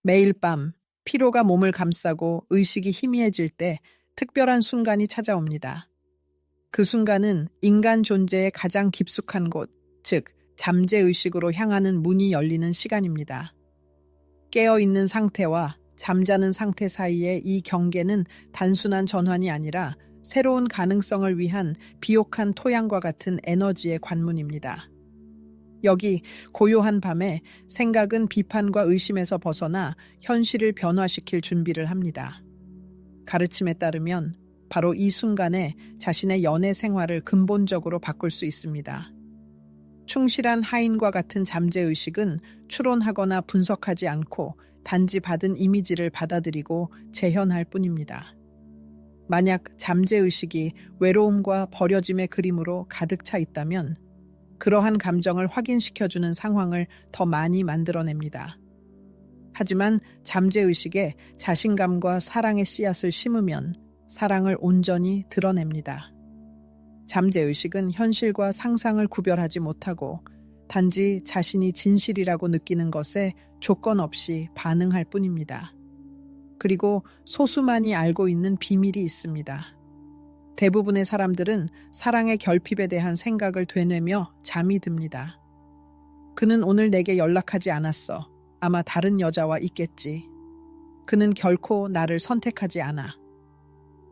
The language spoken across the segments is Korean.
매일 밤 피로가 몸을 감싸고 의식이 희미해질 때 특별한 순간이 찾아옵니다. 그 순간은 인간 존재의 가장 깊숙한 곳, 즉 잠재의식으로 향하는 문이 열리는 시간입니다. 깨어있는 상태와 잠자는 상태 사이의 이 경계는 단순한 전환이 아니라 새로운 가능성을 위한 비옥한 토양과 같은 에너지의 관문입니다. 여기 고요한 밤에 생각은 비판과 의심에서 벗어나 현실을 변화시킬 준비를 합니다. 가르침에 따르면 바로 이 순간에 자신의 연애 생활을 근본적으로 바꿀 수 있습니다. 충실한 하인과 같은 잠재의식은 추론하거나 분석하지 않고 단지 받은 이미지를 받아들이고 재현할 뿐입니다. 만약 잠재의식이 외로움과 버려짐의 그림으로 가득 차 있다면 그러한 감정을 확인시켜주는 상황을 더 많이 만들어냅니다. 하지만 잠재의식에 자신감과 사랑의 씨앗을 심으면 사랑을 온전히 드러냅니다. 잠재의식은 현실과 상상을 구별하지 못하고 단지 자신이 진실이라고 느끼는 것에 조건 없이 반응할 뿐입니다. 그리고 소수만이 알고 있는 비밀이 있습니다. 대부분의 사람들은 사랑의 결핍에 대한 생각을 되뇌며 잠이 듭니다. 그는 오늘 내게 연락하지 않았어. 아마 다른 여자와 있겠지. 그는 결코 나를 선택하지 않아.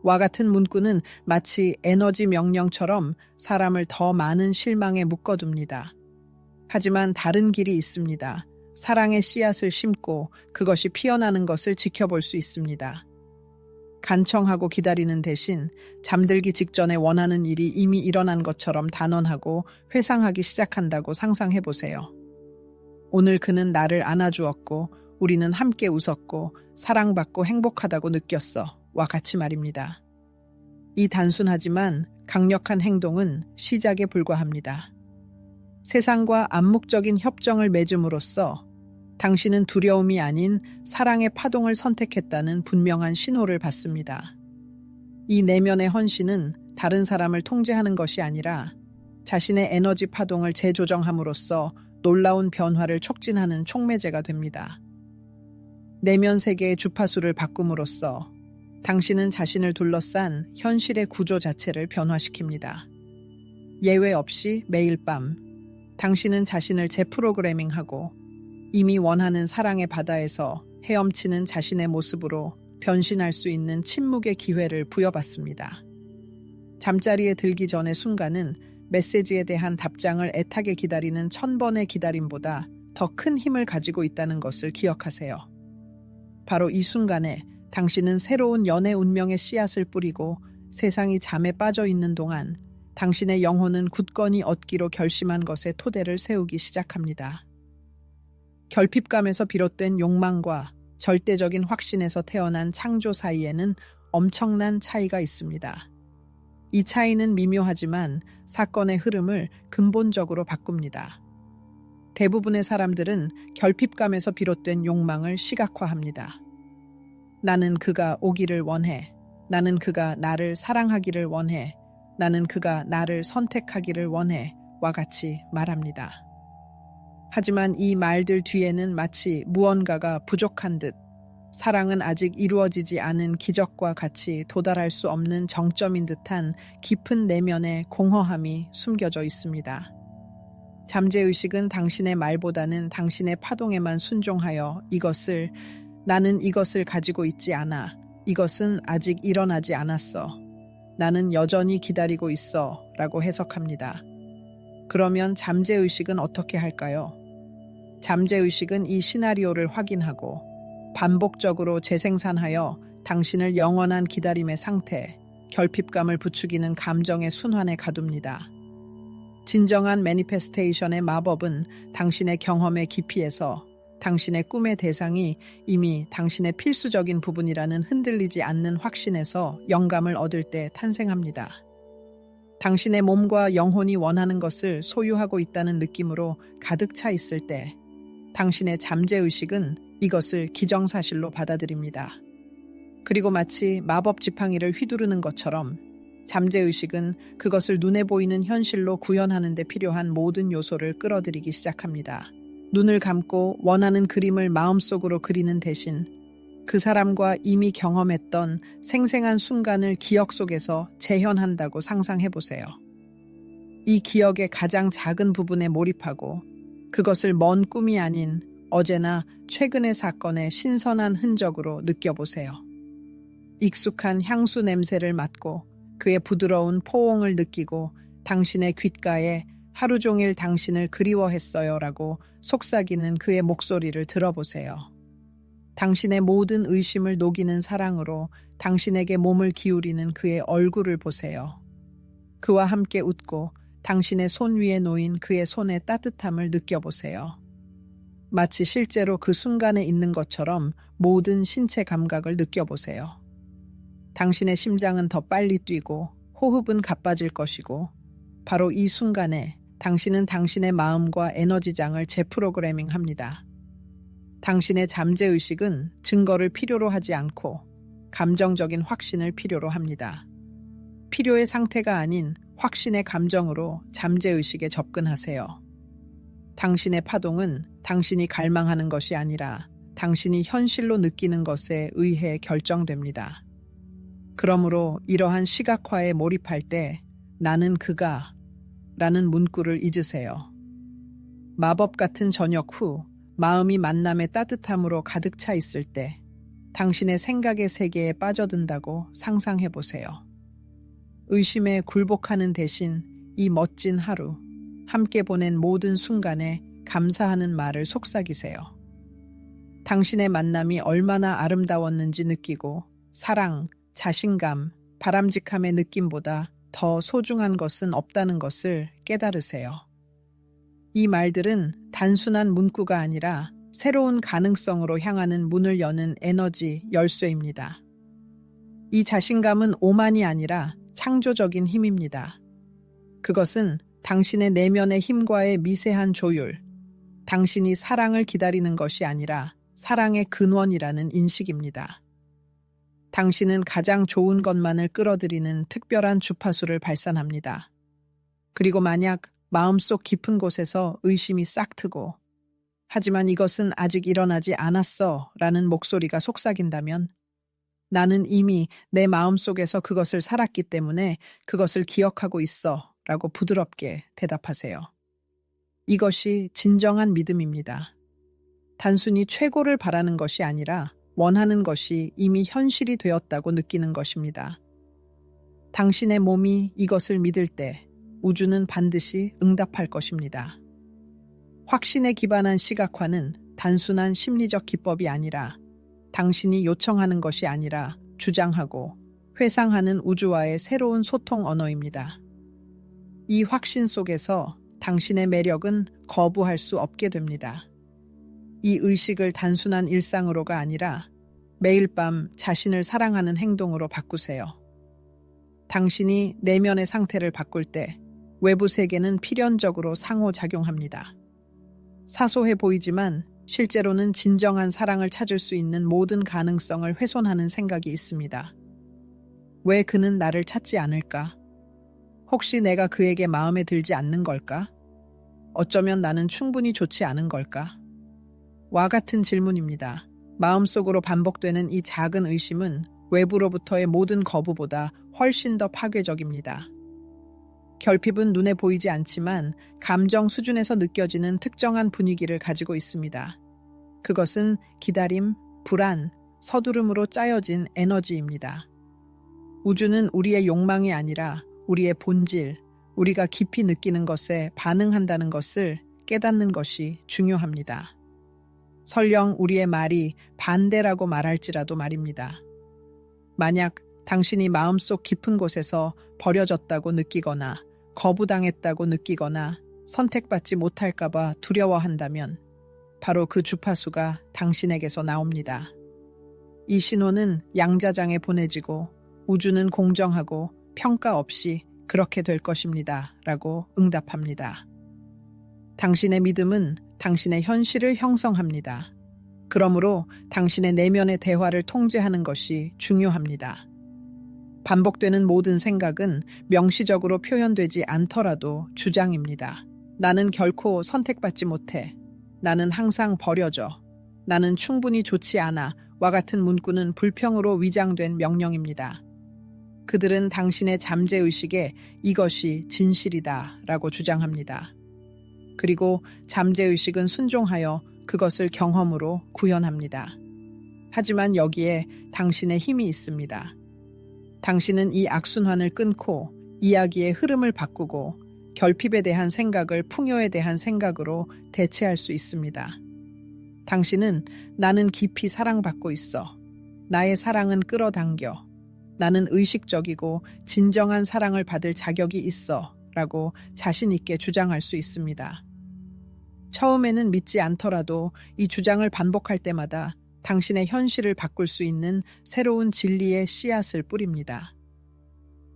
와 같은 문구는 마치 에너지 명령처럼 사람을 더 많은 실망에 묶어둡니다. 하지만 다른 길이 있습니다. 사랑의 씨앗을 심고 그것이 피어나는 것을 지켜볼 수 있습니다. 간청하고 기다리는 대신 잠들기 직전에 원하는 일이 이미 일어난 것처럼 단언하고 회상하기 시작한다고 상상해 보세요. 오늘 그는 나를 안아주었고 우리는 함께 웃었고 사랑받고 행복하다고 느꼈어. 와 같이 말입니다. 이 단순하지만 강력한 행동은 시작에 불과합니다. 세상과 암묵적인 협정을 맺음으로써 당신은 두려움이 아닌 사랑의 파동을 선택했다는 분명한 신호를 받습니다. 이 내면의 헌신은 다른 사람을 통제하는 것이 아니라 자신의 에너지 파동을 재조정함으로써 놀라운 변화를 촉진하는 촉매제가 됩니다. 내면 세계의 주파수를 바꿈으로써 당신은 자신을 둘러싼 현실의 구조 자체를 변화시킵니다. 예외 없이 매일 밤 당신은 자신을 재프로그래밍하고 이미 원하는 사랑의 바다에서 헤엄치는 자신의 모습으로 변신할 수 있는 침묵의 기회를 부여받습니다. 잠자리에 들기 전의 순간은 메시지에 대한 답장을 애타게 기다리는 1000번의 기다림보다 더 큰 힘을 가지고 있다는 것을 기억하세요. 바로 이 순간에 당신은 새로운 연애 운명의 씨앗을 뿌리고 세상이 잠에 빠져 있는 동안 당신의 영혼은 굳건히 얻기로 결심한 것에 토대를 세우기 시작합니다. 결핍감에서 비롯된 욕망과 절대적인 확신에서 태어난 창조 사이에는 엄청난 차이가 있습니다. 이 차이는 미묘하지만 사건의 흐름을 근본적으로 바꿉니다. 대부분의 사람들은 결핍감에서 비롯된 욕망을 시각화합니다. 나는 그가 오기를 원해. 나는 그가 나를 사랑하기를 원해. 나는 그가 나를 선택하기를 원해. 와 같이 말합니다. 하지만 이 말들 뒤에는 마치 무언가가 부족한 듯 사랑은 아직 이루어지지 않은 기적과 같이 도달할 수 없는 정점인 듯한 깊은 내면의 공허함이 숨겨져 있습니다. 잠재의식은 당신의 말보다는 당신의 파동에만 순종하여 나는 이것을 가지고 있지 않아. 이것은 아직 일어나지 않았어. 나는 여전히 기다리고 있어. 라고 해석합니다. 그러면 잠재의식은 어떻게 할까요? 잠재의식은 이 시나리오를 확인하고 반복적으로 재생산하여 당신을 영원한 기다림의 상태, 결핍감을 부추기는 감정의 순환에 가둡니다. 진정한 매니페스테이션의 마법은 당신의 경험의 깊이에서 당신의 꿈의 대상이 이미 당신의 필수적인 부분이라는 흔들리지 않는 확신에서 영감을 얻을 때 탄생합니다. 당신의 몸과 영혼이 원하는 것을 소유하고 있다는 느낌으로 가득 차 있을 때 당신의 잠재의식은 이것을 기정사실로 받아들입니다. 그리고 마치 마법 지팡이를 휘두르는 것처럼 잠재의식은 그것을 눈에 보이는 현실로 구현하는 데 필요한 모든 요소를 끌어들이기 시작합니다. 눈을 감고 원하는 그림을 마음속으로 그리는 대신 그 사람과 이미 경험했던 생생한 순간을 기억 속에서 재현한다고 상상해 보세요. 이 기억의 가장 작은 부분에 몰입하고 그것을 먼 꿈이 아닌 어제나 최근의 사건의 신선한 흔적으로 느껴보세요. 익숙한 향수 냄새를 맡고 그의 부드러운 포옹을 느끼고 당신의 귓가에 하루 종일 당신을 그리워했어요 라고 속삭이는 그의 목소리를 들어보세요. 당신의 모든 의심을 녹이는 사랑으로 당신에게 몸을 기울이는 그의 얼굴을 보세요. 그와 함께 웃고 당신의 손 위에 놓인 그의 손의 따뜻함을 느껴보세요. 마치 실제로 그 순간에 있는 것처럼 모든 신체 감각을 느껴보세요. 당신의 심장은 더 빨리 뛰고 호흡은 가빠질 것이고 바로 이 순간에 당신은 당신의 마음과 에너지장을 재프로그래밍 합니다. 당신의 잠재의식은 증거를 필요로 하지 않고 감정적인 확신을 필요로 합니다. 필요의 상태가 아닌 확신의 감정으로 잠재의식에 접근하세요. 당신의 파동은 당신이 갈망하는 것이 아니라 당신이 현실로 느끼는 것에 의해 결정됩니다. 그러므로 이러한 시각화에 몰입할 때 나는 그가 라는 문구를 잊으세요. 마법 같은 저녁 후 마음이 만남의 따뜻함으로 가득 차 있을 때 당신의 생각의 세계에 빠져든다고 상상해 보세요. 의심에 굴복하는 대신 이 멋진 하루, 함께 보낸 모든 순간에 감사하는 말을 속삭이세요. 당신의 만남이 얼마나 아름다웠는지 느끼고 사랑, 자신감, 바람직함의 느낌보다 더 소중한 것은 없다는 것을 깨달으세요. 이 말들은 단순한 문구가 아니라 새로운 가능성으로 향하는 문을 여는 에너지 열쇠입니다. 이 자신감은 오만이 아니라 창조적인 힘입니다. 그것은 당신의 내면의 힘과의 미세한 조율, 당신이 사랑을 기다리는 것이 아니라 사랑의 근원이라는 인식입니다. 당신은 가장 좋은 것만을 끌어들이는 특별한 주파수를 발산합니다. 그리고 만약 마음속 깊은 곳에서 의심이 싹트고 하지만 이것은 아직 일어나지 않았어 라는 목소리가 속삭인다면 나는 이미 내 마음속에서 그것을 살았기 때문에 그것을 기억하고 있어 라고 부드럽게 대답하세요. 이것이 진정한 믿음입니다. 단순히 최고를 바라는 것이 아니라 원하는 것이 이미 현실이 되었다고 느끼는 것입니다. 당신의 몸이 이것을 믿을 때 우주는 반드시 응답할 것입니다. 확신에 기반한 시각화는 단순한 심리적 기법이 아니라 당신이 요청하는 것이 아니라 주장하고 회상하는 우주와의 새로운 소통 언어입니다. 이 확신 속에서 당신의 매력은 거부할 수 없게 됩니다. 이 의식을 단순한 일상으로가 아니라 매일 밤 자신을 사랑하는 행동으로 바꾸세요. 당신이 내면의 상태를 바꿀 때 외부 세계는 필연적으로 상호작용합니다. 사소해 보이지만 실제로는 진정한 사랑을 찾을 수 있는 모든 가능성을 훼손하는 생각이 있습니다. 왜 그는 나를 찾지 않을까? 혹시 내가 그에게 마음에 들지 않는 걸까? 어쩌면 나는 충분히 좋지 않은 걸까? 와 같은 질문입니다. 마음속으로 반복되는 이 작은 의심은 외부로부터의 모든 거부보다 훨씬 더 파괴적입니다. 결핍은 눈에 보이지 않지만 감정 수준에서 느껴지는 특정한 분위기를 가지고 있습니다. 그것은 기다림, 불안, 서두름으로 짜여진 에너지입니다. 우주는 우리의 욕망이 아니라 우리의 본질, 우리가 깊이 느끼는 것에 반응한다는 것을 깨닫는 것이 중요합니다. 설령 우리의 말이 반대라고 말할지라도 말입니다. 만약 당신이 마음속 깊은 곳에서 버려졌다고 느끼거나 거부당했다고 느끼거나 선택받지 못할까봐 두려워한다면 바로 그 주파수가 당신에게서 나옵니다. 이 신호는 양자장에 보내지고 우주는 공정하고 평가 없이 그렇게 될 것입니다. 라고 응답합니다. 당신의 믿음은 당신의 현실을 형성합니다. 그러므로 당신의 내면의 대화를 통제하는 것이 중요합니다. 반복되는 모든 생각은 명시적으로 표현되지 않더라도 주장입니다. 나는 결코 선택받지 못해. 나는 항상 버려져, 나는 충분히 좋지 않아 와 같은 문구는 불평으로 위장된 명령입니다. 그들은 당신의 잠재의식에 이것이 진실이다 라고 주장합니다. 그리고 잠재의식은 순종하여 그것을 경험으로 구현합니다. 하지만 여기에 당신의 힘이 있습니다. 당신은 이 악순환을 끊고 이야기의 흐름을 바꾸고 결핍에 대한 생각을 풍요에 대한 생각으로 대체할 수 있습니다. 당신은 나는 깊이 사랑받고 있어. 나의 사랑은 끌어당겨. 나는 의식적이고 진정한 사랑을 받을 자격이 있어 라고 자신 있게 주장할 수 있습니다. 처음에는 믿지 않더라도 이 주장을 반복할 때마다 당신의 현실을 바꿀 수 있는 새로운 진리의 씨앗을 뿌립니다.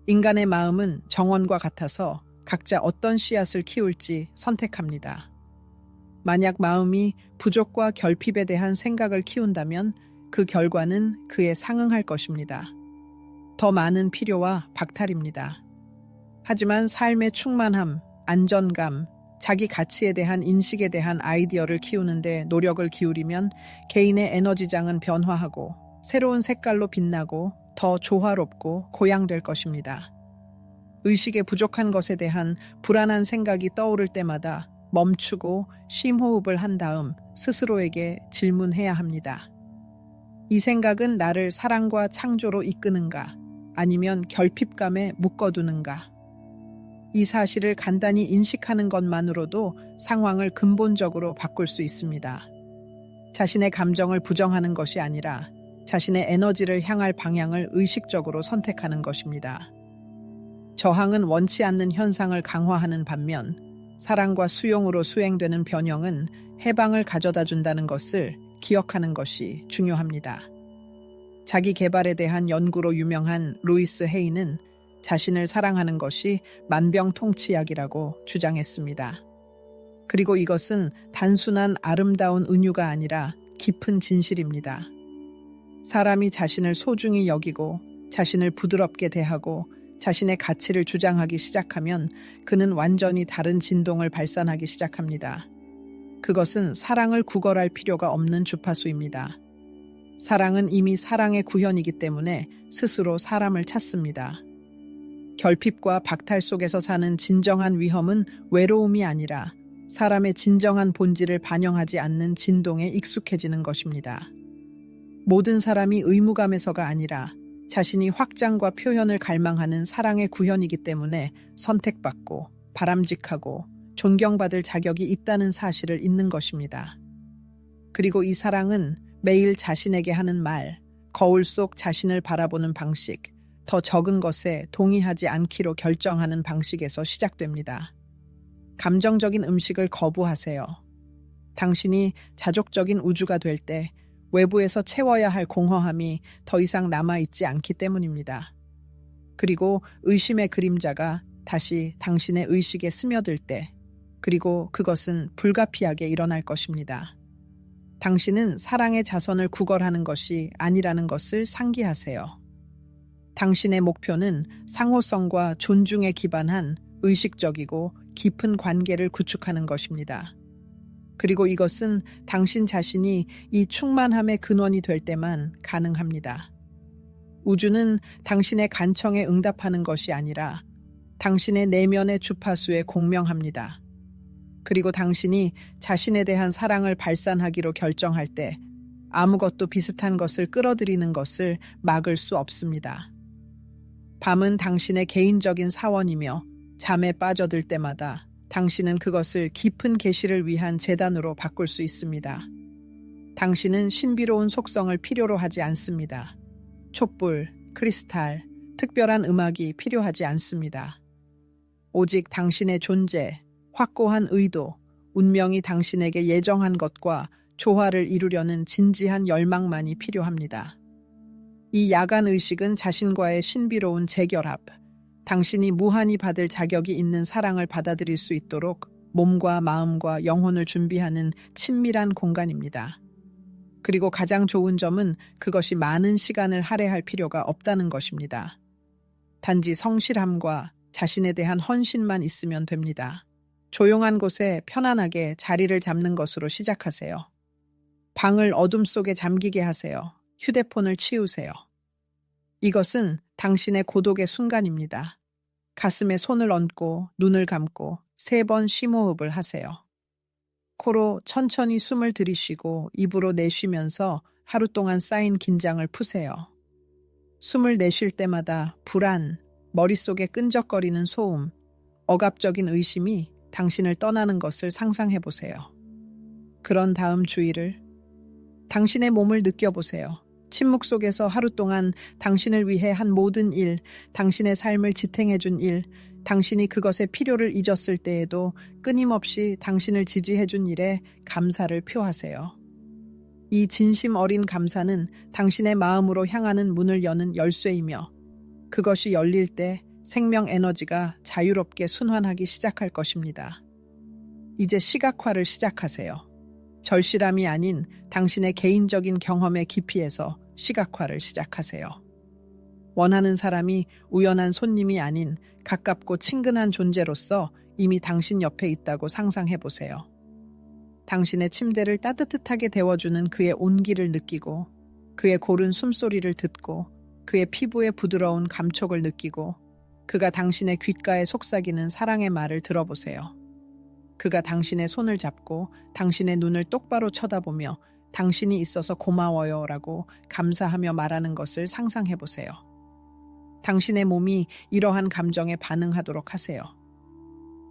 인간의 마음은 정원과 같아서 각자 어떤 씨앗을 키울지 선택합니다. 만약 마음이 부족과 결핍에 대한 생각을 키운다면 그 결과는 그에 상응할 것입니다. 더 많은 필요와 박탈입니다. 하지만 삶의 충만함, 안전감, 자기 가치에 대한 인식에 대한 아이디어를 키우는데 노력을 기울이면 개인의 에너지장은 변화하고 새로운 색깔로 빛나고 더 조화롭고 고양될 것입니다. 의식의 부족한 것에 대한 불안한 생각이 떠오를 때마다 멈추고 심호흡을 한 다음 스스로에게 질문해야 합니다. 이 생각은 나를 사랑과 창조로 이끄는가? 아니면 결핍감에 묶어두는가? 이 사실을 간단히 인식하는 것만으로도 상황을 근본적으로 바꿀 수 있습니다. 자신의 감정을 부정하는 것이 아니라 자신의 에너지를 향할 방향을 의식적으로 선택하는 것입니다. 저항은 원치 않는 현상을 강화하는 반면 사랑과 수용으로 수행되는 변형은 해방을 가져다 준다는 것을 기억하는 것이 중요합니다. 자기 개발에 대한 연구로 유명한 루이스 헤이는 자신을 사랑하는 것이 만병통치약이라고 주장했습니다. 그리고 이것은 단순한 아름다운 은유가 아니라 깊은 진실입니다. 사람이 자신을 소중히 여기고 자신을 부드럽게 대하고 자신의 가치를 주장하기 시작하면 그는 완전히 다른 진동을 발산하기 시작합니다. 그것은 사랑을 구걸할 필요가 없는 주파수입니다. 사랑은 이미 사랑의 구현이기 때문에 스스로 사람을 찾습니다. 결핍과 박탈 속에서 사는 진정한 위험은 외로움이 아니라 사람의 진정한 본질을 반영하지 않는 진동에 익숙해지는 것입니다. 모든 사람이 의무감에서가 아니라 자신이 확장과 표현을 갈망하는 사랑의 구현이기 때문에 선택받고 바람직하고 존경받을 자격이 있다는 사실을 잊는 것입니다. 그리고 이 사랑은 매일 자신에게 하는 말, 거울 속 자신을 바라보는 방식, 더 적은 것에 동의하지 않기로 결정하는 방식에서 시작됩니다. 감정적인 음식을 거부하세요. 당신이 자족적인 우주가 될 때 외부에서 채워야 할 공허함이 더 이상 남아있지 않기 때문입니다. 그리고 의심의 그림자가 다시 당신의 의식에 스며들 때, 그리고 그것은 불가피하게 일어날 것입니다. 당신은 사랑의 자선을 구걸하는 것이 아니라는 것을 상기하세요. 당신의 목표는 상호성과 존중에 기반한 의식적이고 깊은 관계를 구축하는 것입니다. 그리고 이것은 당신 자신이 이 충만함의 근원이 될 때만 가능합니다. 우주는 당신의 간청에 응답하는 것이 아니라 당신의 내면의 주파수에 공명합니다. 그리고 당신이 자신에 대한 사랑을 발산하기로 결정할 때 아무것도 비슷한 것을 끌어들이는 것을 막을 수 없습니다. 밤은 당신의 개인적인 사원이며 잠에 빠져들 때마다 당신은 그것을 깊은 계시를 위한 재단으로 바꿀 수 있습니다. 당신은 신비로운 속성을 필요로 하지 않습니다. 촛불, 크리스탈, 특별한 음악이 필요하지 않습니다. 오직 당신의 존재, 확고한 의도, 운명이 당신에게 예정한 것과 조화를 이루려는 진지한 열망만이 필요합니다. 이 야간 의식은 자신과의 신비로운 재결합, 당신이 무한히 받을 자격이 있는 사랑을 받아들일 수 있도록 몸과 마음과 영혼을 준비하는 친밀한 공간입니다. 그리고 가장 좋은 점은 그것이 많은 시간을 할애할 필요가 없다는 것입니다. 단지 성실함과 자신에 대한 헌신만 있으면 됩니다. 조용한 곳에 편안하게 자리를 잡는 것으로 시작하세요. 방을 어둠 속에 잠기게 하세요. 휴대폰을 치우세요. 이것은 당신의 고독의 순간입니다. 가슴에 손을 얹고 눈을 감고 3번 심호흡을 하세요. 코로 천천히 숨을 들이쉬고 입으로 내쉬면서 하루 동안 쌓인 긴장을 푸세요. 숨을 내쉴 때마다 불안, 머릿속에 끈적거리는 소음, 억압적인 의심이 당신을 떠나는 것을 상상해 보세요. 그런 다음 주의를 당신의 몸을 느껴보세요. 침묵 속에서 하루 동안 당신을 위해 한 모든 일, 당신의 삶을 지탱해준 일, 당신이 그것의 필요를 잊었을 때에도 끊임없이 당신을 지지해준 일에 감사를 표하세요. 이 진심 어린 감사는 당신의 마음으로 향하는 문을 여는 열쇠이며 그것이 열릴 때 생명 에너지가 자유롭게 순환하기 시작할 것입니다. 이제 시각화를 시작하세요. 절실함이 아닌 당신의 개인적인 경험의 깊이에서 시각화를 시작하세요. 원하는 사람이 우연한 손님이 아닌 가깝고 친근한 존재로서 이미 당신 옆에 있다고 상상해 보세요. 당신의 침대를 따뜻하게 데워주는 그의 온기를 느끼고 그의 고른 숨소리를 듣고 그의 피부의 부드러운 감촉을 느끼고 그가 당신의 귓가에 속삭이는 사랑의 말을 들어보세요. 그가 당신의 손을 잡고 당신의 눈을 똑바로 쳐다보며 당신이 있어서 고마워요 라고 감사하며 말하는 것을 상상해 보세요. 당신의 몸이 이러한 감정에 반응하도록 하세요.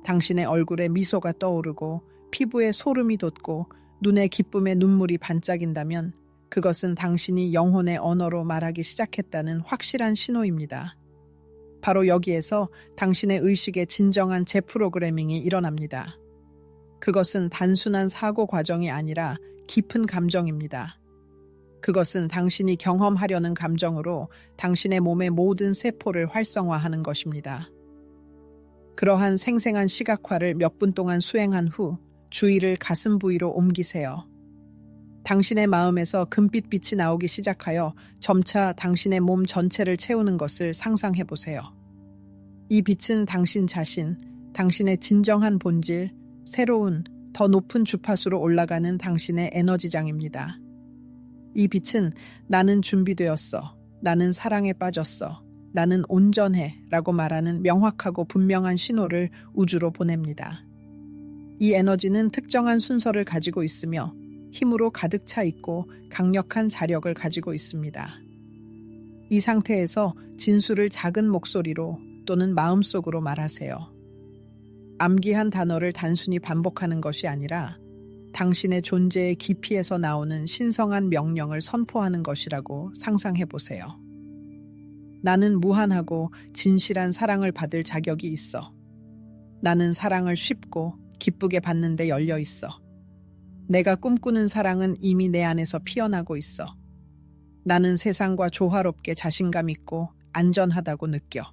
당신의 얼굴에 미소가 떠오르고 피부에 소름이 돋고 눈에 기쁨의 눈물이 반짝인다면 그것은 당신이 영혼의 언어로 말하기 시작했다는 확실한 신호입니다. 바로 여기에서 당신의 의식의 진정한 재프로그래밍이 일어납니다. 그것은 단순한 사고 과정이 아니라 깊은 감정입니다. 그것은 당신이 경험하려는 감정으로 당신의 몸의 모든 세포를 활성화하는 것입니다. 그러한 생생한 시각화를 몇 분 동안 수행한 후 주의를 가슴 부위로 옮기세요. 당신의 마음에서 금빛빛이 나오기 시작하여 점차 당신의 몸 전체를 채우는 것을 상상해 보세요. 이 빛은 당신 자신, 당신의 진정한 본질, 새로운, 더 높은 주파수로 올라가는 당신의 에너지장입니다. 이 빛은 나는 준비되었어, 나는 사랑에 빠졌어, 나는 온전해 라고 말하는 명확하고 분명한 신호를 우주로 보냅니다. 이 에너지는 특정한 순서를 가지고 있으며 힘으로 가득 차 있고 강력한 자력을 가지고 있습니다. 이 상태에서 진수를 작은 목소리로 또는 마음속으로 말하세요. 암기한 단어를 단순히 반복하는 것이 아니라 당신의 존재의 깊이에서 나오는 신성한 명령을 선포하는 것이라고 상상해 보세요. 나는 무한하고 진실한 사랑을 받을 자격이 있어. 나는 사랑을 쉽고 기쁘게 받는 데 열려 있어. 내가 꿈꾸는 사랑은 이미 내 안에서 피어나고 있어. 나는 세상과 조화롭게 자신감 있고 안전하다고 느껴.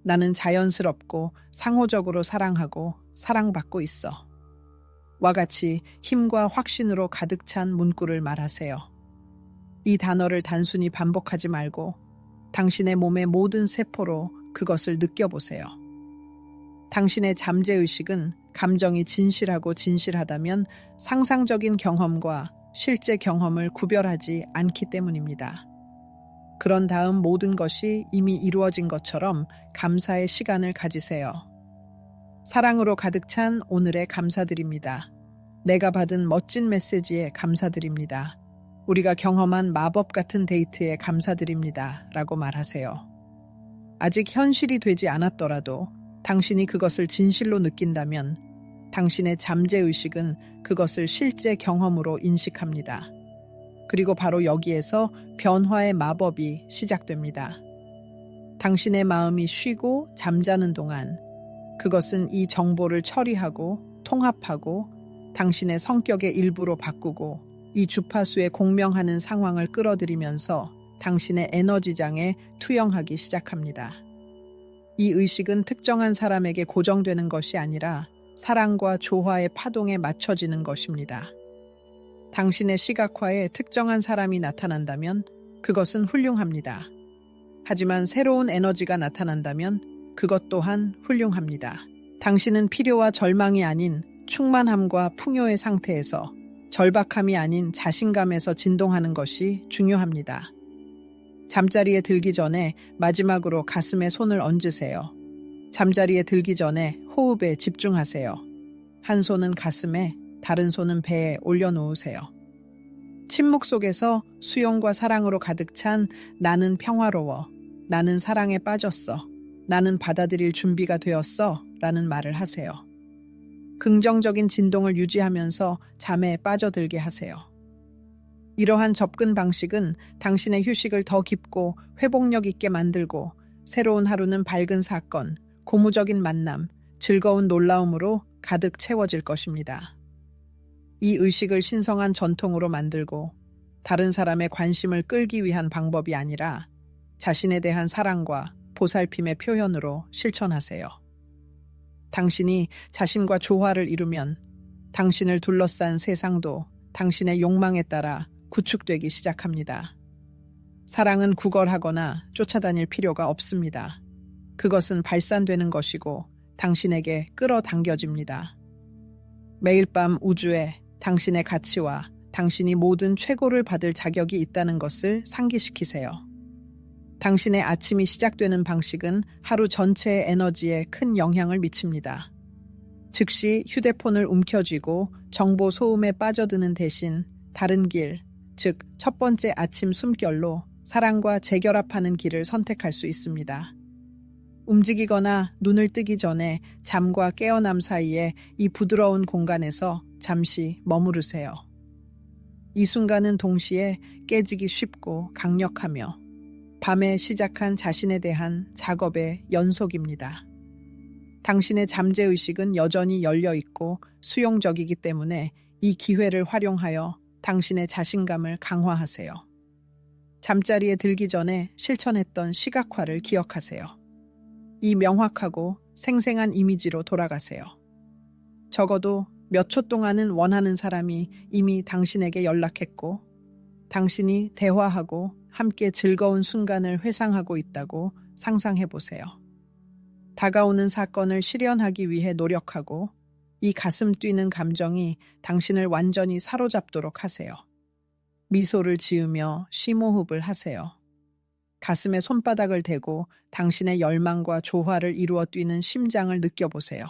나는 자연스럽고 상호적으로 사랑하고 사랑받고 있어. 와 같이 힘과 확신으로 가득 찬 문구를 말하세요. 이 단어를 단순히 반복하지 말고 당신의 몸의 모든 세포로 그것을 느껴보세요. 당신의 잠재의식은 감정이 진실하고 진실하다면 상상적인 경험과 실제 경험을 구별하지 않기 때문입니다. 그런 다음 모든 것이 이미 이루어진 것처럼 감사의 시간을 가지세요. 사랑으로 가득 찬 오늘에 감사드립니다. 내가 받은 멋진 메시지에 감사드립니다. 우리가 경험한 마법 같은 데이트에 감사드립니다. 라고 말하세요. 아직 현실이 되지 않았더라도 당신이 그것을 진실로 느낀다면 당신의 잠재의식은 그것을 실제 경험으로 인식합니다. 그리고 바로 여기에서 변화의 마법이 시작됩니다. 당신의 마음이 쉬고 잠자는 동안 그것은 이 정보를 처리하고 통합하고 당신의 성격의 일부로 바꾸고 이 주파수에 공명하는 상황을 끌어들이면서 당신의 에너지장에 투영하기 시작합니다. 이 의식은 특정한 사람에게 고정되는 것이 아니라 사랑과 조화의 파동에 맞춰지는 것입니다. 당신의 시각화에 특정한 사람이 나타난다면 그것은 훌륭합니다. 하지만 새로운 에너지가 나타난다면 그것 또한 훌륭합니다. 당신은 필요와 절망이 아닌 충만함과 풍요의 상태에서, 절박함이 아닌 자신감에서 진동하는 것이 중요합니다. 잠자리에 들기 전에 마지막으로 가슴에 손을 얹으세요. 잠자리에 들기 전에 호흡에 집중하세요. 한 손은 가슴에, 다른 손은 배에 올려놓으세요. 침묵 속에서 수용과 사랑으로 가득 찬 나는 평화로워, 나는 사랑에 빠졌어, 나는 받아들일 준비가 되었어 라는 말을 하세요. 긍정적인 진동을 유지하면서 잠에 빠져들게 하세요. 이러한 접근 방식은 당신의 휴식을 더 깊고 회복력 있게 만들고, 새로운 하루는 밝은 사건, 고무적인 만남, 즐거운 놀라움으로 가득 채워질 것입니다. 이 의식을 신성한 전통으로 만들고, 다른 사람의 관심을 끌기 위한 방법이 아니라 자신에 대한 사랑과 보살핌의 표현으로 실천하세요. 당신이 자신과 조화를 이루면 당신을 둘러싼 세상도 당신의 욕망에 따라 구축되기 시작합니다. 사랑은 구걸하거나 쫓아다닐 필요가 없습니다. 그것은 발산되는 것이고 당신에게 끌어당겨집니다. 매일 밤 우주에 당신의 가치와 당신이 모든 최고를 받을 자격이 있다는 것을 상기시키세요. 당신의 아침이 시작되는 방식은 하루 전체의 에너지에 큰 영향을 미칩니다. 즉시 휴대폰을 움켜쥐고 정보 소음에 빠져드는 대신 다른 길, 즉 첫 번째 아침 숨결로 사랑과 재결합하는 길을 선택할 수 있습니다. 움직이거나 눈을 뜨기 전에 잠과 깨어남 사이에 이 부드러운 공간에서 잠시 머무르세요. 이 순간은 동시에 깨지기 쉽고 강력하며 밤에 시작한 자신에 대한 작업의 연속입니다. 당신의 잠재의식은 여전히 열려있고 수용적이기 때문에 이 기회를 활용하여 당신의 자신감을 강화하세요. 잠자리에 들기 전에 실천했던 시각화를 기억하세요. 이 명확하고 생생한 이미지로 돌아가세요. 적어도 몇 초 동안은 원하는 사람이 이미 당신에게 연락했고, 당신이 대화하고 함께 즐거운 순간을 회상하고 있다고 상상해 보세요. 다가오는 사건을 실현하기 위해 노력하고, 이 가슴 뛰는 감정이 당신을 완전히 사로잡도록 하세요. 미소를 지으며 심호흡을 하세요. 가슴에 손바닥을 대고 당신의 열망과 조화를 이루어 뛰는 심장을 느껴보세요.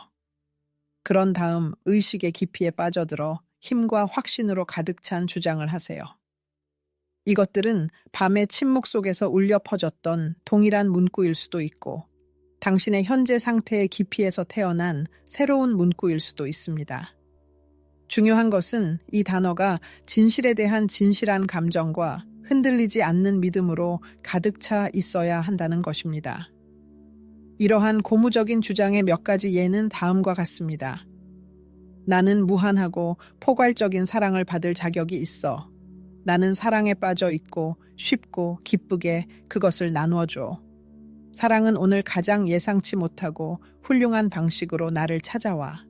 그런 다음 의식의 깊이에 빠져들어 힘과 확신으로 가득 찬 주장을 하세요. 이것들은 밤의 침묵 속에서 울려 퍼졌던 동일한 문구일 수도 있고, 당신의 현재 상태의 깊이에서 태어난 새로운 문구일 수도 있습니다. 중요한 것은 이 단어가 진실에 대한 진실한 감정과 흔들리지 않는 믿음으로 가득 차 있어야 한다는 것입니다. 이러한 고무적인 주장의 몇 가지 예는 다음과 같습니다. 나는 무한하고 포괄적인 사랑을 받을 자격이 있어. 나는 사랑에 빠져 있고 쉽고 기쁘게 그것을 나누어줘. 사랑은 오늘 가장 예상치 못하고 훌륭한 방식으로 나를 찾아와.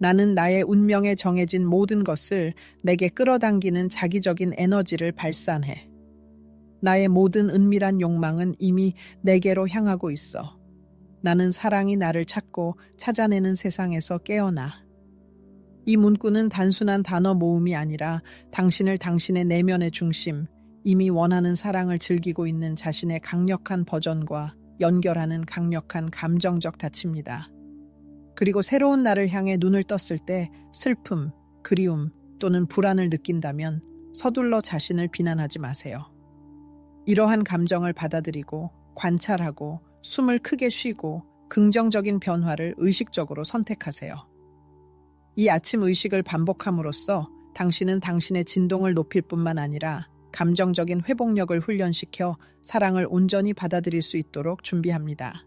나는 나의 운명에 정해진 모든 것을 내게 끌어당기는 자기적인 에너지를 발산해. 나의 모든 은밀한 욕망은 이미 내게로 향하고 있어. 나는 사랑이 나를 찾고 찾아내는 세상에서 깨어나. 이 문구는 단순한 단어 모음이 아니라 당신을 당신의 내면의 중심, 이미 원하는 사랑을 즐기고 있는 자신의 강력한 버전과 연결하는 강력한 감정적 닫입니다. 그리고 새로운 날을 향해 눈을 떴을 때 슬픔, 그리움 또는 불안을 느낀다면 서둘러 자신을 비난하지 마세요. 이러한 감정을 받아들이고 관찰하고 숨을 크게 쉬고 긍정적인 변화를 의식적으로 선택하세요. 이 아침 의식을 반복함으로써 당신은 당신의 진동을 높일 뿐만 아니라 감정적인 회복력을 훈련시켜 사랑을 온전히 받아들일 수 있도록 준비합니다.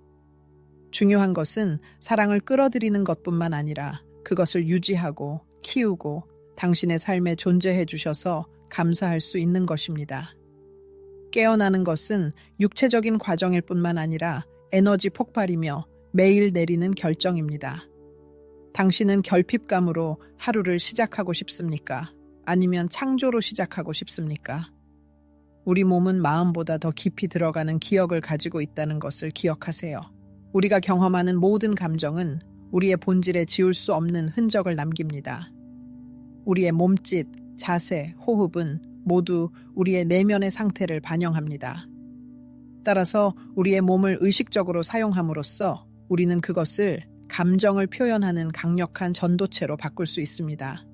중요한 것은 사랑을 끌어들이는 것뿐만 아니라 그것을 유지하고 키우고 당신의 삶에 존재해 주셔서 감사할 수 있는 것입니다. 깨어나는 것은 육체적인 과정일 뿐만 아니라 에너지 폭발이며 매일 내리는 결정입니다. 당신은 결핍감으로 하루를 시작하고 싶습니까? 아니면 창조로 시작하고 싶습니까? 우리 몸은 마음보다 더 깊이 들어가는 기억을 가지고 있다는 것을 기억하세요. 우리가 경험하는 모든 감정은 우리의 본질에 지울 수 없는 흔적을 남깁니다. 우리의 몸짓, 자세, 호흡은 모두 우리의 내면의 상태를 반영합니다. 따라서 우리의 몸을 의식적으로 사용함으로써 우리는 그것을 감정을 표현하는 강력한 전도체로 바꿀 수 있습니다.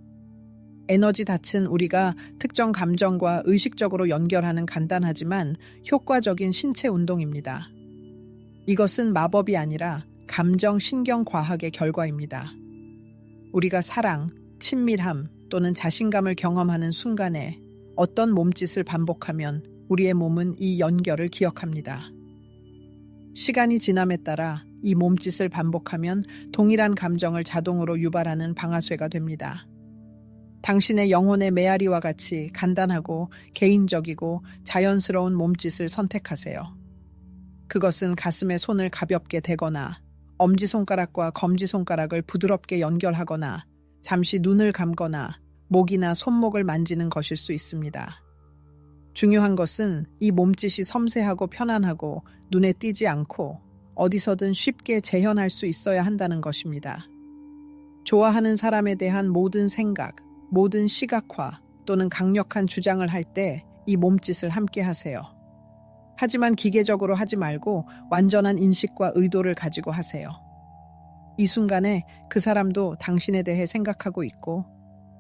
에너지 닻은 우리가 특정 감정과 의식적으로 연결하는 간단하지만 효과적인 신체 운동입니다. 이것은 마법이 아니라 감정 신경 과학의 결과입니다. 우리가 사랑, 친밀함 또는 자신감을 경험하는 순간에 어떤 몸짓을 반복하면 우리의 몸은 이 연결을 기억합니다. 시간이 지남에 따라 이 몸짓을 반복하면 동일한 감정을 자동으로 유발하는 방아쇠가 됩니다. 당신의 영혼의 메아리와 같이 간단하고 개인적이고 자연스러운 몸짓을 선택하세요. 그것은 가슴에 손을 가볍게 대거나 엄지손가락과 검지손가락을 부드럽게 연결하거나 잠시 눈을 감거나 목이나 손목을 만지는 것일 수 있습니다. 중요한 것은 이 몸짓이 섬세하고 편안하고 눈에 띄지 않고 어디서든 쉽게 재현할 수 있어야 한다는 것입니다. 좋아하는 사람에 대한 모든 생각, 모든 시각화 또는 강력한 주장을 할 때 이 몸짓을 함께 하세요. 하지만 기계적으로 하지 말고 완전한 인식과 의도를 가지고 하세요. 이 순간에 그 사람도 당신에 대해 생각하고 있고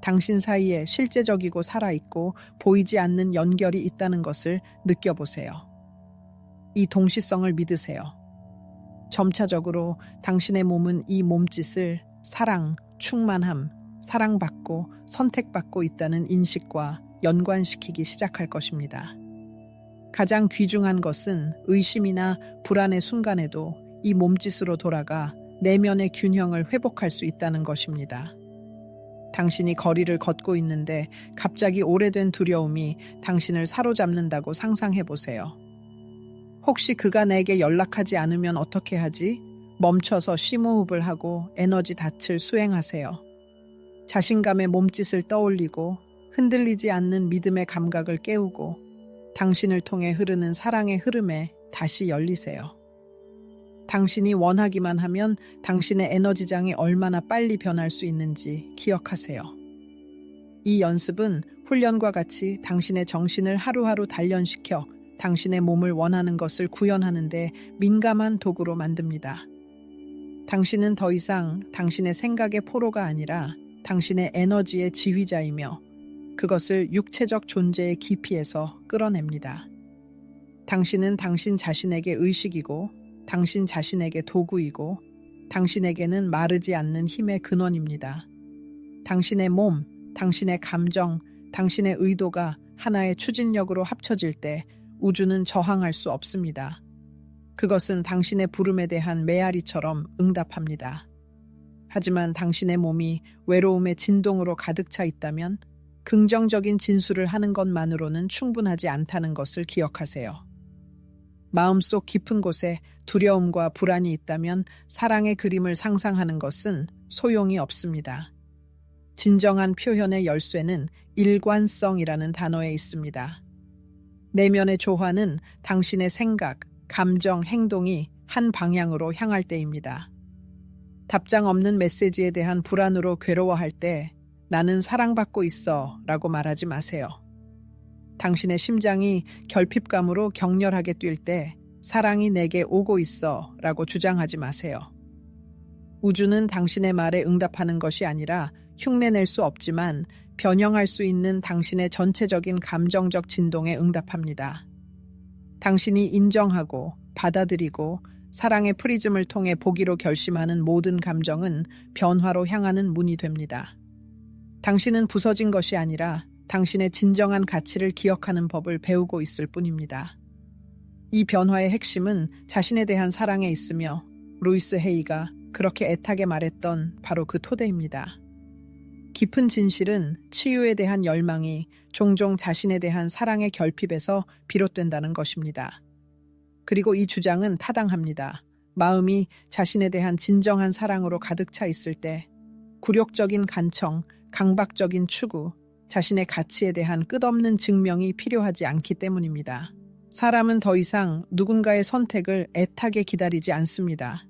당신 사이에 실제적이고 살아있고 보이지 않는 연결이 있다는 것을 느껴보세요. 이 동시성을 믿으세요. 점차적으로 당신의 몸은 이 몸짓을 사랑, 충만함, 사랑받고 선택받고 있다는 인식과 연관시키기 시작할 것입니다. 가장 귀중한 것은 의심이나 불안의 순간에도 이 몸짓으로 돌아가 내면의 균형을 회복할 수 있다는 것입니다. 당신이 거리를 걷고 있는데 갑자기 오래된 두려움이 당신을 사로잡는다고 상상해 보세요. 혹시 그가 내게 연락하지 않으면 어떻게 하지? 멈춰서 심호흡을 하고 에너지 닻을 수행하세요. 자신감의 몸짓을 떠올리고 흔들리지 않는 믿음의 감각을 깨우고 당신을 통해 흐르는 사랑의 흐름에 다시 열리세요. 당신이 원하기만 하면 당신의 에너지장이 얼마나 빨리 변할 수 있는지 기억하세요. 이 연습은 훈련과 같이 당신의 정신을 하루하루 단련시켜 당신의 몸을 원하는 것을 구현하는 데 민감한 도구로 만듭니다. 당신은 더 이상 당신의 생각의 포로가 아니라 당신의 에너지의 지휘자이며 그것을 육체적 존재의 깊이에서 끌어냅니다. 당신은 당신 자신에게 의식이고 당신 자신에게 도구이고 당신에게는 마르지 않는 힘의 근원입니다. 당신의 몸, 당신의 감정, 당신의 의도가 하나의 추진력으로 합쳐질 때 우주는 저항할 수 없습니다. 그것은 당신의 부름에 대한 메아리처럼 응답합니다. 하지만 당신의 몸이 외로움의 진동으로 가득 차 있다면 긍정적인 진술을 하는 것만으로는 충분하지 않다는 것을 기억하세요. 마음속 깊은 곳에 두려움과 불안이 있다면 사랑의 그림을 상상하는 것은 소용이 없습니다. 진정한 표현의 열쇠는 일관성이라는 단어에 있습니다. 내면의 조화는 당신의 생각, 감정, 행동이 한 방향으로 향할 때입니다. 답장 없는 메시지에 대한 불안으로 괴로워할 때 나는 사랑받고 있어 라고 말하지 마세요. 당신의 심장이 결핍감으로 격렬하게 뛸 때 사랑이 내게 오고 있어 라고 주장하지 마세요. 우주는 당신의 말에 응답하는 것이 아니라 흉내낼 수 없지만 변형할 수 있는 당신의 전체적인 감정적 진동에 응답합니다. 당신이 인정하고 받아들이고 사랑의 프리즘을 통해 보기로 결심하는 모든 감정은 변화로 향하는 문이 됩니다. 당신은 부서진 것이 아니라 당신의 진정한 가치를 기억하는 법을 배우고 있을 뿐입니다. 이 변화의 핵심은 자신에 대한 사랑에 있으며 루이스 헤이가 그렇게 애타게 말했던 바로 그 토대입니다. 깊은 진실은 치유에 대한 열망이 종종 자신에 대한 사랑의 결핍에서 비롯된다는 것입니다. 그리고 이 주장은 타당합니다. 마음이 자신에 대한 진정한 사랑으로 가득 차 있을 때 굴욕적인 간청, 강박적인 추구, 자신의 가치에 대한 끝없는 증명이 필요하지 않기 때문입니다. 사람은 더 이상 누군가의 선택을 애타게 기다리지 않습니다.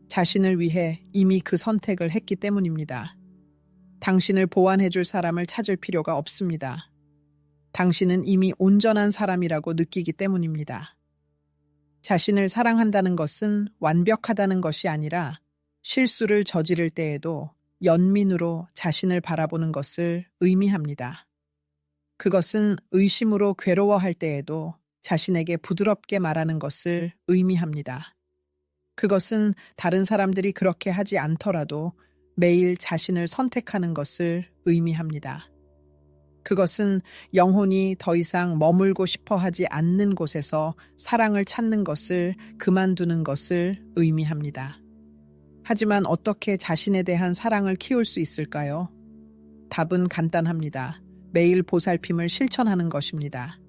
자신을 위해 이미 그 선택을 했기 때문입니다. 당신을 보완해줄 사람을 찾을 필요가 없습니다. 당신은 이미 온전한 사람이라고 느끼기 때문입니다. 자신을 사랑한다는 것은 완벽하다는 것이 아니라 실수를 저지를 때에도 연민으로 자신을 바라보는 것을 의미합니다. 그것은 의심으로 괴로워할 때에도 자신에게 부드럽게 말하는 것을 의미합니다. 그것은 다른 사람들이 그렇게 하지 않더라도 매일 자신을 선택하는 것을 의미합니다. 그것은 영혼이 더 이상 머물고 싶어 하지 않는 곳에서 사랑을 찾는 것을 그만두는 것을 의미합니다. 하지만 어떻게 자신에 대한 사랑을 키울 수 있을까요? 답은 간단합니다. 매일 보살핌을 실천하는 것입니다.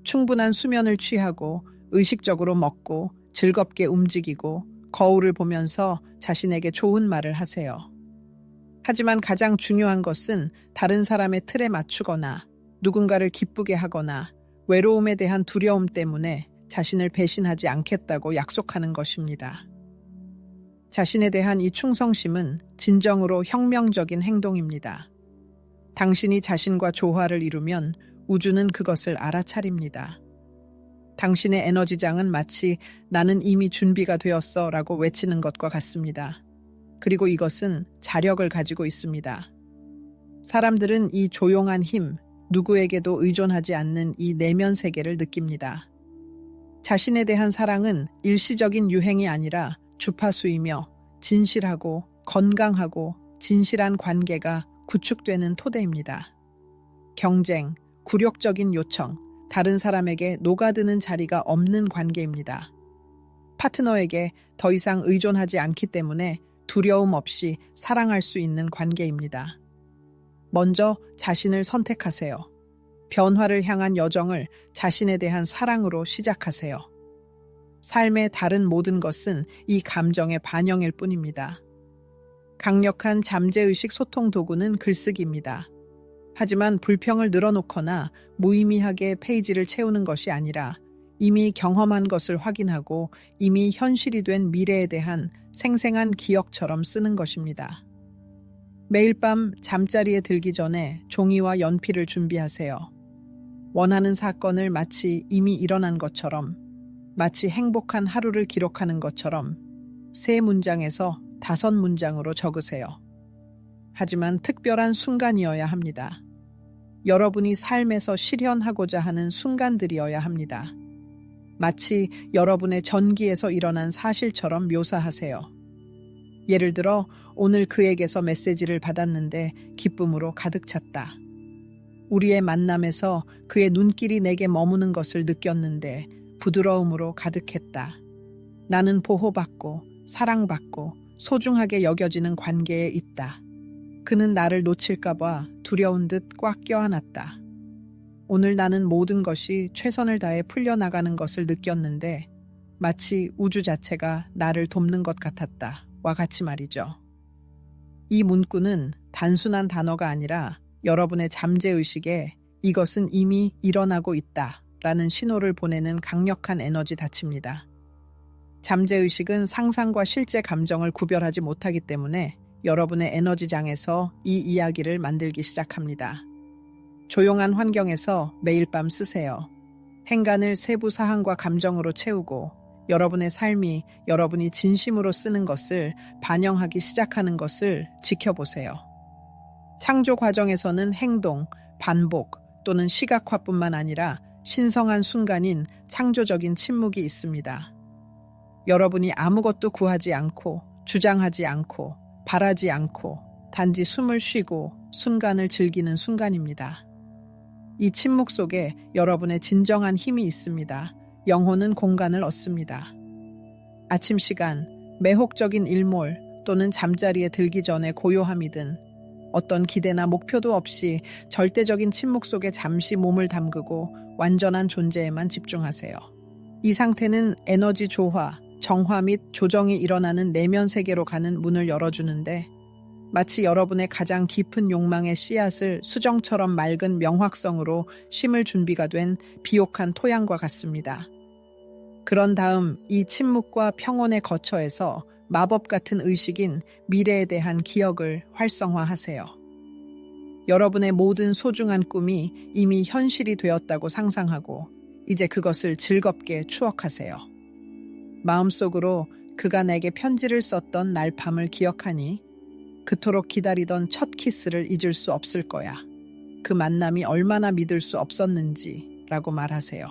충분한 수면을 취하고 의식적으로 먹고 즐겁게 움직이고 거울을 보면서 자신에게 좋은 말을 하세요. 하지만 가장 중요한 것은 다른 사람의 틀에 맞추거나 누군가를 기쁘게 하거나 외로움에 대한 두려움 때문에 자신을 배신하지 않겠다고 약속하는 것입니다. 자신에 대한 이 충성심은 진정으로 혁명적인 행동입니다. 당신이 자신과 조화를 이루면 우주는 그것을 알아차립니다. 당신의 에너지장은 마치 나는 이미 준비가 되었어 라고 외치는 것과 같습니다. 그리고 이것은 자력을 가지고 있습니다. 사람들은 이 조용한 힘, 누구에게도 의존하지 않는 이 내면 세계를 느낍니다. 자신에 대한 사랑은 일시적인 유행이 아니라 주파수이며 진실하고 건강하고 진실한 관계가 구축되는 토대입니다. 경쟁, 굴욕적인 요청, 다른 사람에게 녹아드는 자리가 없는 관계입니다. 파트너에게 더 이상 의존하지 않기 때문에 두려움 없이 사랑할 수 있는 관계입니다. 먼저 자신을 선택하세요. 변화를 향한 여정을 자신에 대한 사랑으로 시작하세요. 삶의 다른 모든 것은 이 감정의 반영일 뿐입니다. 강력한 잠재의식 소통 도구는 글쓰기입니다. 하지만 불평을 늘어놓거나 무의미하게 페이지를 채우는 것이 아니라 이미 경험한 것을 확인하고 이미 현실이 된 미래에 대한 생생한 기억처럼 쓰는 것입니다. 매일 밤 잠자리에 들기 전에 종이와 연필을 준비하세요. 원하는 사건을 마치 이미 일어난 것처럼, 마치 행복한 하루를 기록하는 것처럼 3문장에서 5문장으로 적으세요. 하지만 특별한 순간이어야 합니다. 여러분이 삶에서 실현하고자 하는 순간들이어야 합니다. 마치 여러분의 전기에서 일어난 사실처럼 묘사하세요. 예를 들어 오늘 그에게서 메시지를 받았는데 기쁨으로 가득 찼다. 우리의 만남에서 그의 눈길이 내게 머무는 것을 느꼈는데 부드러움으로 가득했다. 나는 보호받고 사랑받고 소중하게 여겨지는 관계에 있다. 그는 나를 놓칠까봐 두려운 듯 꽉 껴안았다. 오늘 나는 모든 것이 최선을 다해 풀려나가는 것을 느꼈는데 마치 우주 자체가 나를 돕는 것 같았다. 와 같이 말이죠. 이 문구는 단순한 단어가 아니라 여러분의 잠재의식에 이것은 이미 일어나고 있다 라는 신호를 보내는 강력한 에너지 닫입니다. 잠재의식은 상상과 실제 감정을 구별하지 못하기 때문에 여러분의 에너지장에서 이 이야기를 만들기 시작합니다. 조용한 환경에서 매일 밤 쓰세요. 행간을 세부 사항과 감정으로 채우고 여러분의 삶이 여러분이 진심으로 쓰는 것을 반영하기 시작하는 것을 지켜보세요. 창조 과정에서는 행동, 반복 또는 시각화뿐만 아니라 신성한 순간인 창조적인 침묵이 있습니다. 여러분이 아무것도 구하지 않고 주장하지 않고 바라지 않고 단지 숨을 쉬고 순간을 즐기는 순간입니다. 이 침묵 속에 여러분의 진정한 힘이 있습니다. 영혼은 공간을 얻습니다. 아침 시간, 매혹적인 일몰 또는 잠자리에 들기 전에 고요함이든 어떤 기대나 목표도 없이 절대적인 침묵 속에 잠시 몸을 담그고 완전한 존재에만 집중하세요. 이 상태는 에너지 조화, 정화 및 조정이 일어나는 내면 세계로 가는 문을 열어주는데 마치 여러분의 가장 깊은 욕망의 씨앗을 수정처럼 맑은 명확성으로 심을 준비가 된 비옥한 토양과 같습니다. 그런 다음 이 침묵과 평온의 거처에서 마법 같은 의식인 미래에 대한 기억을 활성화하세요. 여러분의 모든 소중한 꿈이 이미 현실이 되었다고 상상하고 이제 그것을 즐겁게 추억하세요. 마음속으로 그가 내게 편지를 썼던 날 밤을 기억하니 그토록 기다리던 첫 키스를 잊을 수 없을 거야. 그 만남이 얼마나 믿을 수 없었는지 라고 말하세요.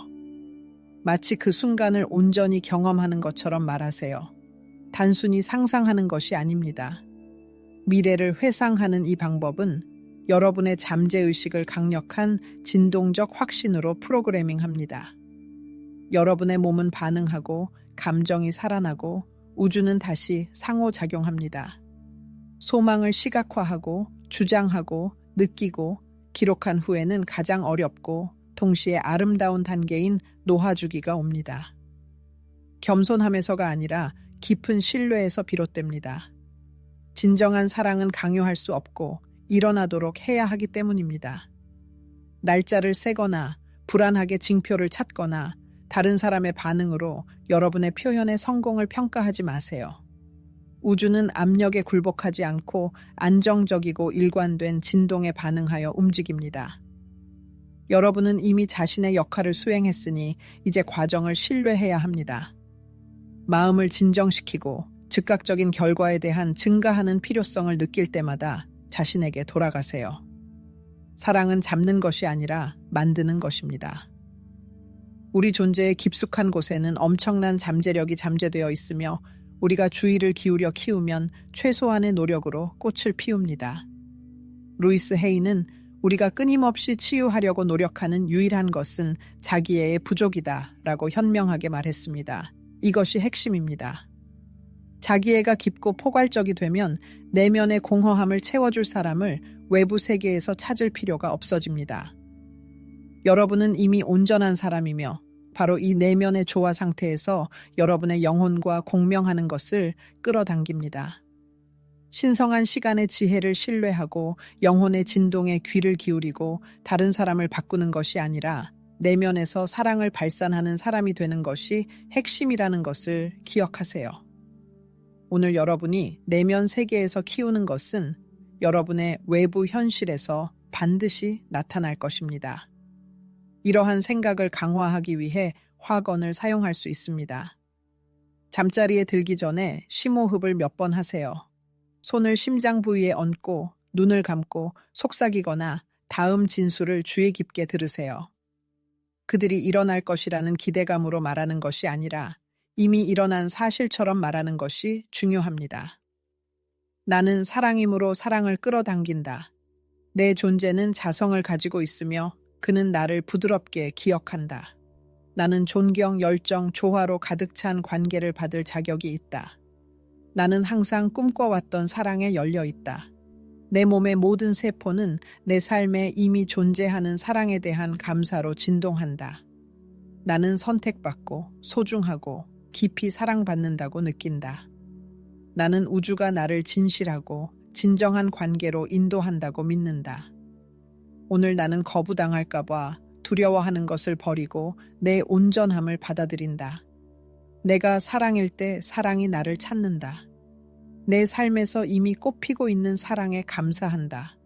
마치 그 순간을 온전히 경험하는 것처럼 말하세요. 단순히 상상하는 것이 아닙니다. 미래를 회상하는 이 방법은 여러분의 잠재의식을 강력한 진동적 확신으로 프로그래밍합니다. 여러분의 몸은 반응하고 감정이 살아나고 우주는 다시 상호작용합니다. 소망을 시각화하고 주장하고 느끼고 기록한 후에는 가장 어렵고 동시에 아름다운 단계인 놓아주기가 옵니다. 겸손함에서가 아니라 깊은 신뢰에서 비롯됩니다. 진정한 사랑은 강요할 수 없고 일어나도록 해야 하기 때문입니다. 날짜를 세거나 불안하게 징표를 찾거나 다른 사람의 반응으로 여러분의 표현의 성공을 평가하지 마세요. 우주는 압력에 굴복하지 않고 안정적이고 일관된 진동에 반응하여 움직입니다. 여러분은 이미 자신의 역할을 수행했으니 이제 과정을 신뢰해야 합니다. 마음을 진정시키고 즉각적인 결과에 대한 증가하는 필요성을 느낄 때마다 자신에게 돌아가세요. 사랑은 잡는 것이 아니라 만드는 것입니다. 우리 존재의 깊숙한 곳에는 엄청난 잠재력이 잠재되어 있으며 우리가 주의를 기울여 키우면 최소한의 노력으로 꽃을 피웁니다. 루이스 헤이는 우리가 끊임없이 치유하려고 노력하는 유일한 것은 자기애의 부족이다 라고 현명하게 말했습니다. 이것이 핵심입니다. 자기애가 깊고 포괄적이 되면 내면의 공허함을 채워줄 사람을 외부 세계에서 찾을 필요가 없어집니다. 여러분은 이미 온전한 사람이며 바로 이 내면의 조화 상태에서 여러분의 영혼과 공명하는 것을 끌어당깁니다. 신성한 시간의 지혜를 신뢰하고 영혼의 진동에 귀를 기울이고 다른 사람을 바꾸는 것이 아니라 내면에서 사랑을 발산하는 사람이 되는 것이 핵심이라는 것을 기억하세요. 오늘 여러분이 내면 세계에서 키우는 것은 여러분의 외부 현실에서 반드시 나타날 것입니다. 이러한 생각을 강화하기 위해 화건을 사용할 수 있습니다. 잠자리에 들기 전에 심호흡을 몇 번 하세요. 손을 심장 부위에 얹고 눈을 감고 속삭이거나 다음 진술을 주의 깊게 들으세요. 그들이 일어날 것이라는 기대감으로 말하는 것이 아니라 이미 일어난 사실처럼 말하는 것이 중요합니다. 나는 사랑이므로 사랑을 끌어당긴다. 내 존재는 자성을 가지고 있으며 그는 나를 부드럽게 기억한다. 나는 존경, 열정, 조화로 가득 찬 관계를 받을 자격이 있다. 나는 항상 꿈꿔왔던 사랑에 열려 있다. 내 몸의 모든 세포는 내 삶에 이미 존재하는 사랑에 대한 감사로 진동한다. 나는 선택받고 소중하고 깊이 사랑받는다고 느낀다. 나는 우주가 나를 진실하고 진정한 관계로 인도한다고 믿는다. 오늘 나는 거부당할까봐 두려워하는 것을 버리고 내 온전함을 받아들인다. 내가 사랑일 때 사랑이 나를 찾는다. 내 삶에서 이미 꽃피고 있는 사랑에 감사한다.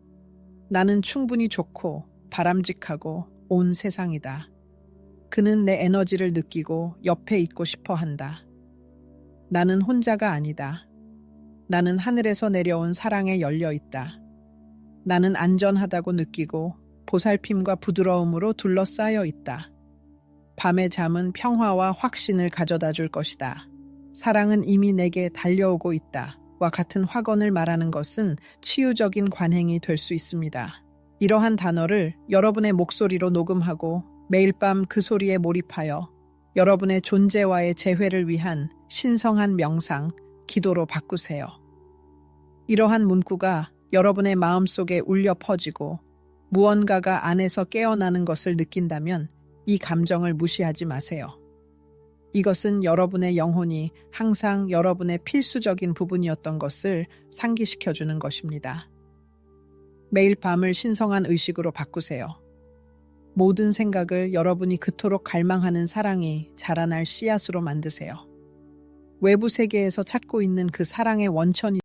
나는 충분히 좋고 바람직하고 온 세상이다. 그는 내 에너지를 느끼고 옆에 있고 싶어 한다. 나는 혼자가 아니다. 나는 하늘에서 내려온 사랑에 열려 있다. 나는 안전하다고 느끼고 보살핌과 부드러움으로 둘러싸여 있다. 밤의 잠은 평화와 확신을 가져다 줄 것이다. 사랑은 이미 내게 달려오고 있다. 와 같은 확언을 말하는 것은 치유적인 관행이 될 수 있습니다. 이러한 단어를 여러분의 목소리로 녹음하고 매일 밤 그 소리에 몰입하여 여러분의 존재와의 재회를 위한 신성한 명상, 기도로 바꾸세요. 이러한 문구가 여러분의 마음속에 울려 퍼지고 무언가가 안에서 깨어나는 것을 느낀다면 이 감정을 무시하지 마세요. 이것은 여러분의 영혼이 항상 여러분의 필수적인 부분이었던 것을 상기시켜주는 것입니다. 매일 밤을 신성한 의식으로 바꾸세요. 모든 생각을 여러분이 그토록 갈망하는 사랑이 자라날 씨앗으로 만드세요. 외부 세계에서 찾고 있는 그 사랑의 원천이